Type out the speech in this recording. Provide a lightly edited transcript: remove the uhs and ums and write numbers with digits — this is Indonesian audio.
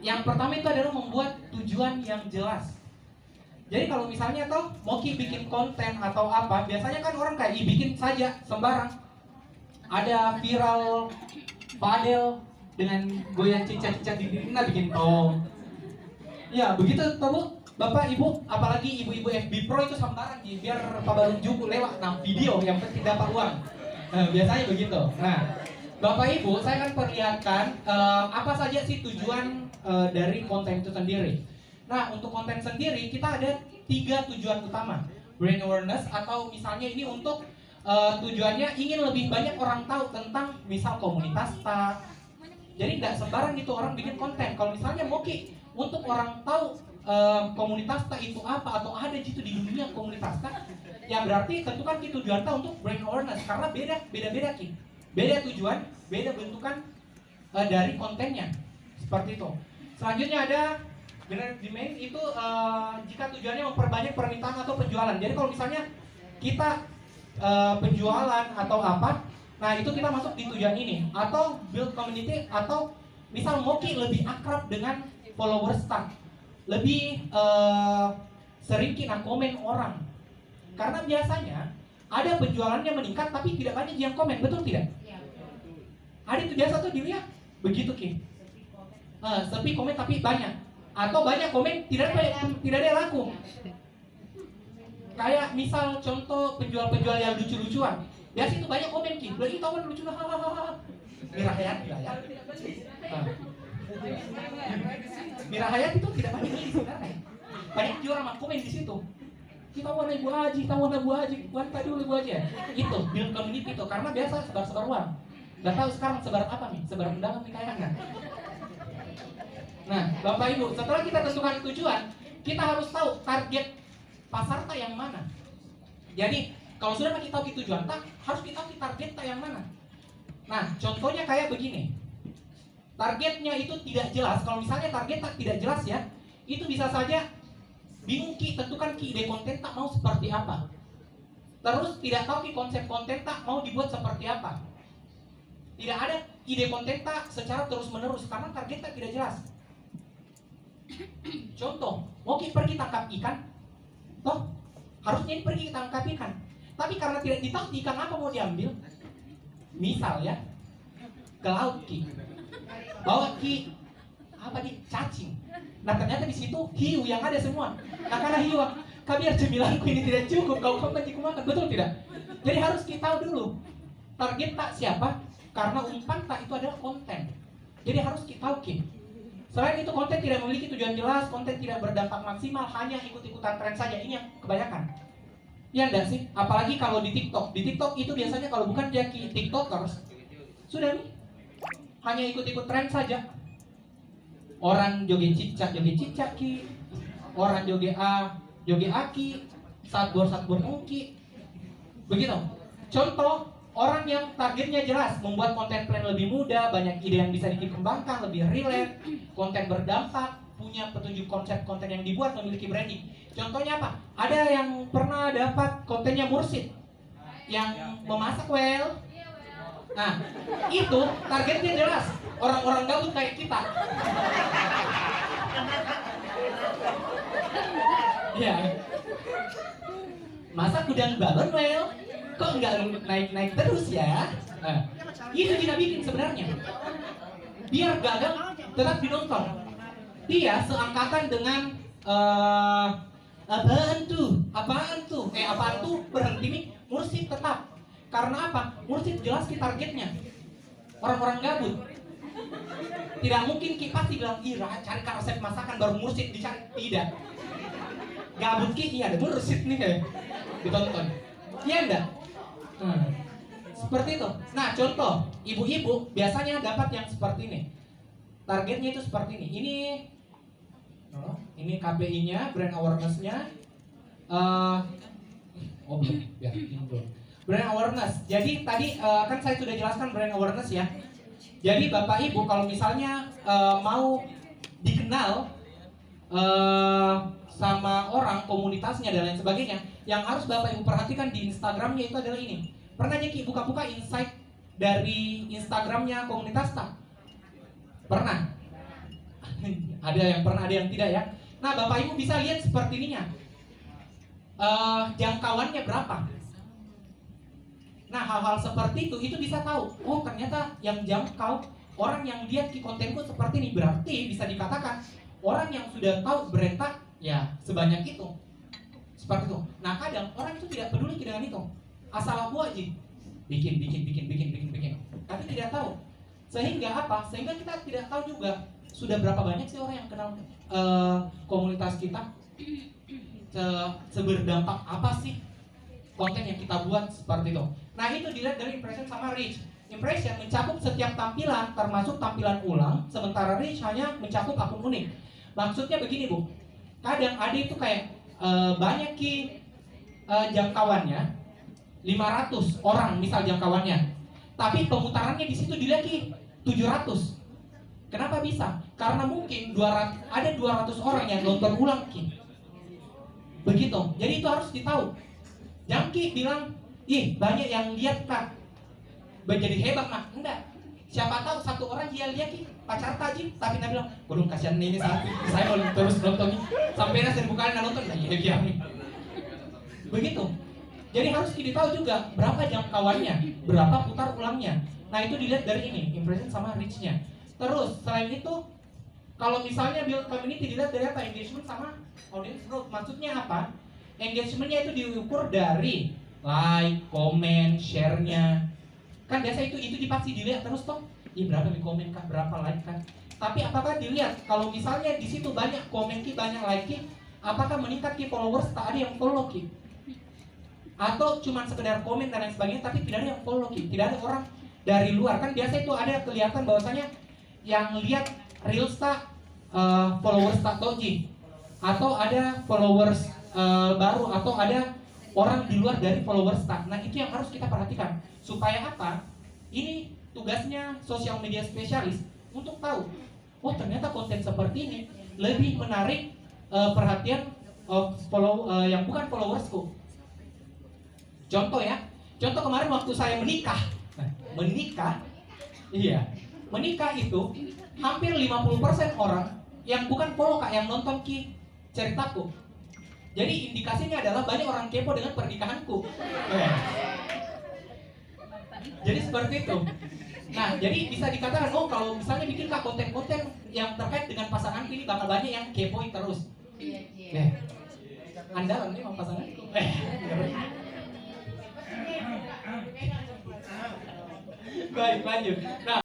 Yang pertama itu adalah membuat tujuan yang jelas. Jadi kalau misalnya toh Moki bikin konten atau apa, biasanya kan orang kayak bikin saja sembarang. Ada viral Fadel dengan goyang cicat-cicat di diri, nah bikin tong. Ya begitu toh Bu, Bapak Ibu, apalagi ibu-ibu FB Pro itu sembarang biar Pak Balung Juku lewat video yang penting dapat uang. Nah, biasanya begitu. Nah, Bapak Ibu, saya akan perlihatkan apa saja sih tujuan dari konten itu sendiri. Nah, untuk konten sendiri kita ada 3 tujuan utama. Brand awareness atau misalnya ini untuk tujuannya ingin lebih banyak orang tahu tentang misal komunitas tak. Jadi nggak sembarang itu orang bikin konten. Kalau misalnya Moki untuk orang tahu komunitas tak itu apa atau ada gitu di dunia komunitas tak, ya berarti tentukan gitu tujuan tak untuk brand awareness karena beda-beda Ki. Beda tujuan, beda bentukan dari kontennya. Seperti itu. Selanjutnya ada generate demand itu jika tujuannya memperbanyak permintaan atau penjualan. Jadi kalau misalnya kita penjualan atau apa, nah itu kita masuk di tujuan ini. Atau build community atau misal Moki lebih akrab dengan followers tak, lebih sering kita komen orang. Karena biasanya ada penjualannya meningkat tapi tidak banyak yang komen, betul tidak? Ada itu biasa tuh dilihat begitu Ki. Sepi komen tapi banyak, atau banyak komen tidak ada yang laku. Kayak misal contoh penjual-penjual yang lucu-lucuan, biasa itu banyak komen Ki. Beli tahu kan lucu, hahaha. Mira Hayati lah ya. Mira Hayati itu tidak banyak ini sebenarnya. Banyak jual sama komen di situ. Kita warna Ibu Haji, kita warna Bu Haji, wanita dulu Ibu Haji ya. Itu build community itu karena biasa sebar-sebar uang. Gak tahu sekarang sebar apa nih? Sebar undangan nih kayaknya. Nah, Bapak Ibu, setelah kita tentukan tujuan, kita harus tahu target pasar tak yang mana. Jadi, kalau sudah kita tahu tujuan tak, harus kita tahu target tak yang mana. Nah, contohnya kayak begini. Targetnya itu tidak jelas. Kalau misalnya target tak tidak jelas ya, itu bisa saja bingung Ki, tentukan Ki ide konten tak mau seperti apa. Terus tidak tahu Ki konsep konten tak mau dibuat seperti apa. Tidak ada ide konten tak secara terus-menerus karena target tak tidak jelas. Contoh, mau Ki pergi tangkap ikan, toh harusnya ini pergi tangkap ikan. Tapi karena tidak ditahu ikan apa mau diambil, misal ya, ke laut Ki, bawa Ki apa di cacing. Nah ternyata di situ hiu yang ada semua. Nah karena hiu, biar cemilanku ini tidak cukup, kau makan, betul tidak? Jadi harus kita tahu dulu target tak siapa, karena umpan tak itu adalah konten. Jadi harus kita tahu Ki. Selain itu konten tidak memiliki tujuan jelas, konten tidak berdampak maksimal, hanya ikut-ikutan tren saja. Ini yang kebanyakan. Ya enggak sih? Apalagi kalau di TikTok. Di TikTok itu biasanya kalau bukan dia TikTokers, sudah nih hanya ikut-ikut tren saja. Orang joget cicak Ki. Orang joget Aki. Satbor Ungki. Begitu. Contoh, orang yang targetnya jelas, membuat konten plan lebih mudah, banyak ide yang bisa dikembangkan, lebih relate, konten berdampak, punya petunjuk konsep konten yang dibuat, memiliki branding. Contohnya apa? Ada yang pernah dapat kontennya Mursid yang memasak well. Nah, itu targetnya jelas. Orang-orang gabut kayak kita. Ya. Masak udang balon well. Kok nggak naik-naik terus ya? Nah, itu kita bikin sebenarnya. Biar gagal tetap dinonton. Dia seangkatan dengan apaan tuh? Berhenti nih. Mursid tetap. Karena apa? Mursid jelas targetnya. Orang-orang gabut. Tidak mungkin kita pasti bilang, cari resep masakan baru Mursid dicari. Tidak. Gabut iya ada Mursid nih kayak ditonton. Iya enggak? Seperti itu. Nah, contoh, ibu-ibu biasanya dapat yang seperti ini. Targetnya itu seperti ini. Ini KPI-nya, brand awareness-nya. Belum. Brand awareness. Jadi tadi kan saya sudah jelaskan brand awareness ya. Jadi Bapak Ibu kalau misalnya mau dikenal sama orang, komunitasnya dan lain sebagainya, yang harus Bapak Ibu perhatikan di Instagramnya itu adalah ini. Pernah aja Ki buka-buka insight dari Instagramnya komunitas tak? Pernah? Ada yang pernah, ada yang tidak ya. Nah, Bapak Ibu bisa lihat seperti ininya. Jangkauannya berapa? Nah, hal-hal seperti itu bisa tahu. Oh, ternyata yang jangkau, orang yang lihat di kontenku seperti ini, berarti bisa dikatakan orang yang sudah tahu berentak ya sebanyak itu. Seperti itu. Nah, kadang orang itu tidak peduli dengan itu. Asal aku aja bikin. Tapi tidak tahu. Sehingga apa? Sehingga kita tidak tahu juga sudah berapa banyak sih orang yang kenal komunitas kita. Seberdampak apa sih konten yang kita buat seperti itu. Nah, itu dilihat dari impression sama reach. Impression mencakup setiap tampilan termasuk tampilan ulang, sementara reach hanya mencakup akun unik. Maksudnya begini Bu, kadang ada itu kayak banyak jangkauannya 500 orang misal jangkauannya, tapi pemutarannya di situ dilihat 700. Kenapa bisa? Karena mungkin ada 200 orang yang nonton ulang begitu. Jadi itu harus ditahu. Jangan bilang, ih banyak yang lihat Kak, menjadi hebat mah. Enggak. Siapa tahu satu orang dia lihat pacar tajim, tapi dia bilang, waduh kasihan ini saya mau terus nonton sampai 1000 kali nonton, nah iya nih. Begitu. Jadi harus ditahu juga berapa jangkauannya, berapa putar ulangnya. Nah itu dilihat dari ini, impression sama reach-nya. Terus selain itu, kalau misalnya build community dilihat dari apa? Engagement sama audience growth. Maksudnya apa? Engagement-nya itu diukur dari like, comment, share-nya. Kan biasa itu pasti dilihat terus toh. Berapa nih komen kan, berapa like kan. Tapi apakah dilihat kalau misalnya di situ banyak komen banyak like apakah meningkat followers, tak ada yang follow atau cuma sekedar komen dan lain sebagainya tapi tidak ada yang follow tidak ada orang dari luar. Kan biasa itu ada kelihatan bahwasanya yang lihat reels followers tak doji, atau ada followers baru, atau ada orang di luar dari followers tak. Nah itu yang harus kita perhatikan. Supaya apa? Ini tugasnya sosial media spesialis untuk tahu, oh ternyata konten seperti ini lebih menarik perhatian yang bukan followersku. Contoh ya, contoh kemarin waktu saya menikah, menikah itu hampir 50% orang yang bukan follow Kak, yang nonton ceritaku. Jadi indikasinya adalah banyak orang kepo dengan pernikahanku. Jadi seperti itu. Nah, jadi bisa dikatakan, oh kalau misalnya bikin Kak konten-konten yang terkait dengan pasangan ini bakal banyak yang kepoin terus. Andalan nih sama pasanganku. Baik, lanjut. Nah,